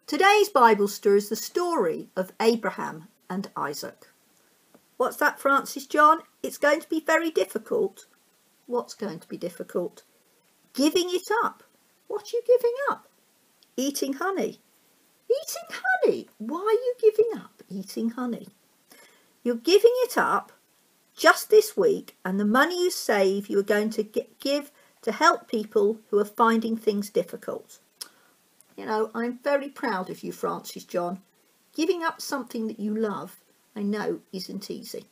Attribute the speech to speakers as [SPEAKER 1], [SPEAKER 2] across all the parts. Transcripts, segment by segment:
[SPEAKER 1] Today's Bible story is the story of Abraham and Isaac. What's that, Francis John? It's going to be very difficult. What's going to be difficult? Giving it up. What are you giving up? Eating honey. Eating honey? Why are you giving up eating honey? You're giving it up just this week, and the money you save you are going to give to help people who are finding things difficult. You know, I'm very proud of you, Francis John. Giving up something that you love, I know, isn't easy.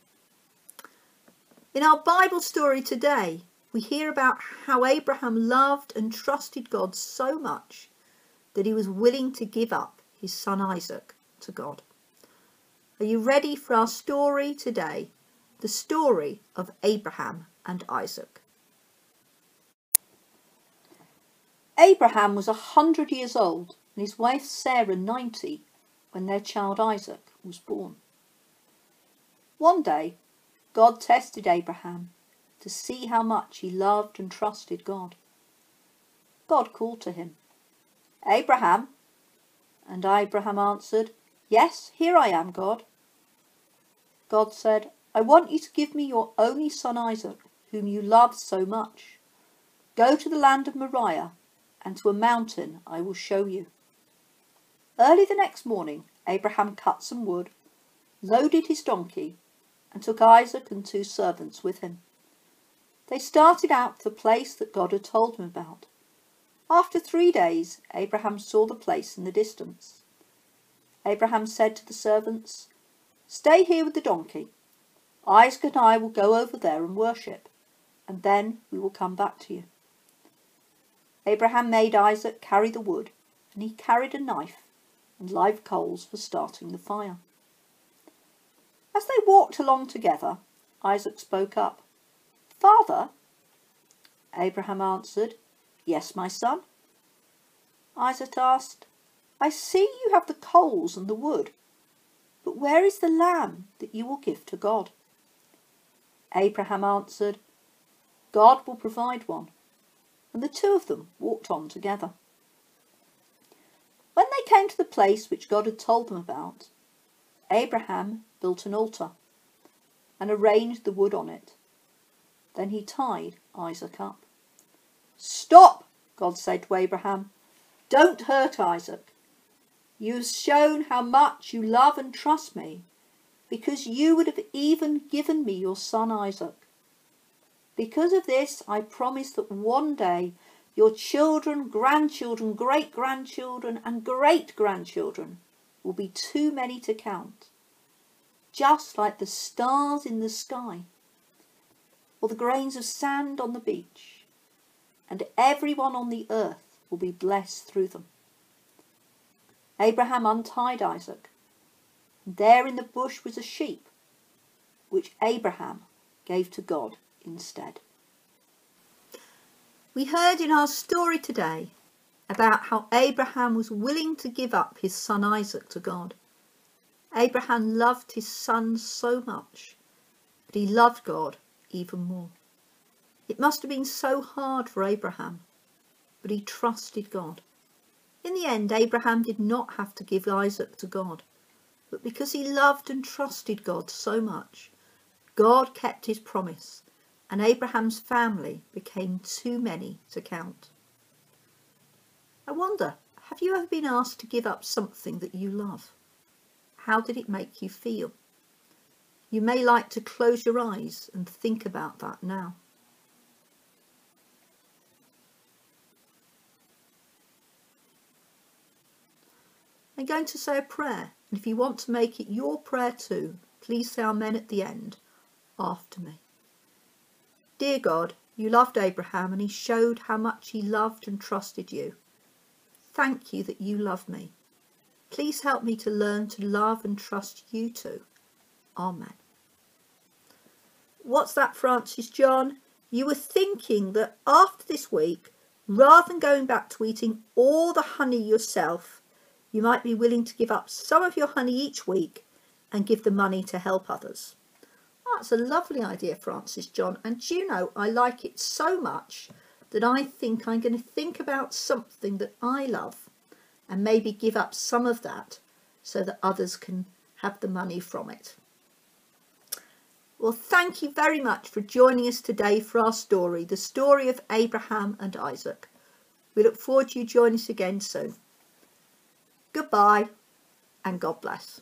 [SPEAKER 1] In our Bible story today, we hear about how Abraham loved and trusted God so much that he was willing to give up his son Isaac to God. Are you ready for our story today? The story of Abraham and Isaac. Abraham was 100 years old and his wife Sarah 90 when their child Isaac was born. One day, God tested Abraham to see how much he loved and trusted God. God called to him, "Abraham." And Abraham answered, "Yes, here I am, God." God said, "I want you to give me your only son Isaac, whom you love so much. Go to the land of Moriah, and to a mountain I will show you." Early the next morning, Abraham cut some wood, loaded his donkey, and took Isaac and 2 servants with him. They started out for the place that God had told him about. After 3 days, Abraham saw the place in the distance. Abraham said to the servants, "Stay here with the donkey. Isaac and I will go over there and worship, and then we will come back to you." Abraham made Isaac carry the wood, and he carried a knife and live coals for starting the fire. As they walked along together, Isaac spoke up. "Father?" Abraham answered, "Yes, my son." Isaac asked, "I see you have the coals and the wood, but where is the lamb that you will give to God?" Abraham answered, "God will provide one." And the 2 of them walked on together. When they came to the place which God had told them about, Abraham built an altar and arranged the wood on it. Then he tied Isaac up. "Stop," God said to Abraham. "Don't hurt Isaac. You have shown how much you love and trust me, because you would have even given me your son Isaac. Because of this, I promise that one day your children, grandchildren, great-grandchildren and great-grandchildren will be too many to count, just like the stars in the sky or the grains of sand on the beach, and everyone on the earth will be blessed through them." Abraham untied Isaac, and there in the bush was a sheep, which Abraham gave to God instead. We heard in our story today about how Abraham was willing to give up his son Isaac to God. Abraham loved his son so much, but he loved God even more. It must have been so hard for Abraham, but he trusted God. In the end, Abraham did not have to give Isaac to God, but because he loved and trusted God so much, God kept his promise, and Abraham's family became too many to count. I wonder, have you ever been asked to give up something that you love? How did it make you feel? You may like to close your eyes and think about that now. I'm going to say a prayer, and if you want to make it your prayer too, please say amen at the end after me. Dear God, you loved Abraham and he showed how much he loved and trusted you. Thank you that you love me. Please help me to learn to love and trust you too. Amen. What's that, Francis John? You were thinking that after this week, rather than going back to eating all the honey yourself, you might be willing to give up some of your honey each week and give the money to help others. That's a lovely idea, Francis John, and do you know, I like it so much that I think I'm going to think about something that I love and maybe give up some of that so that others can have the money from it. Well, thank you very much for joining us today for our story, the story of Abraham and Isaac. We look forward to you joining us again soon. Goodbye and God bless.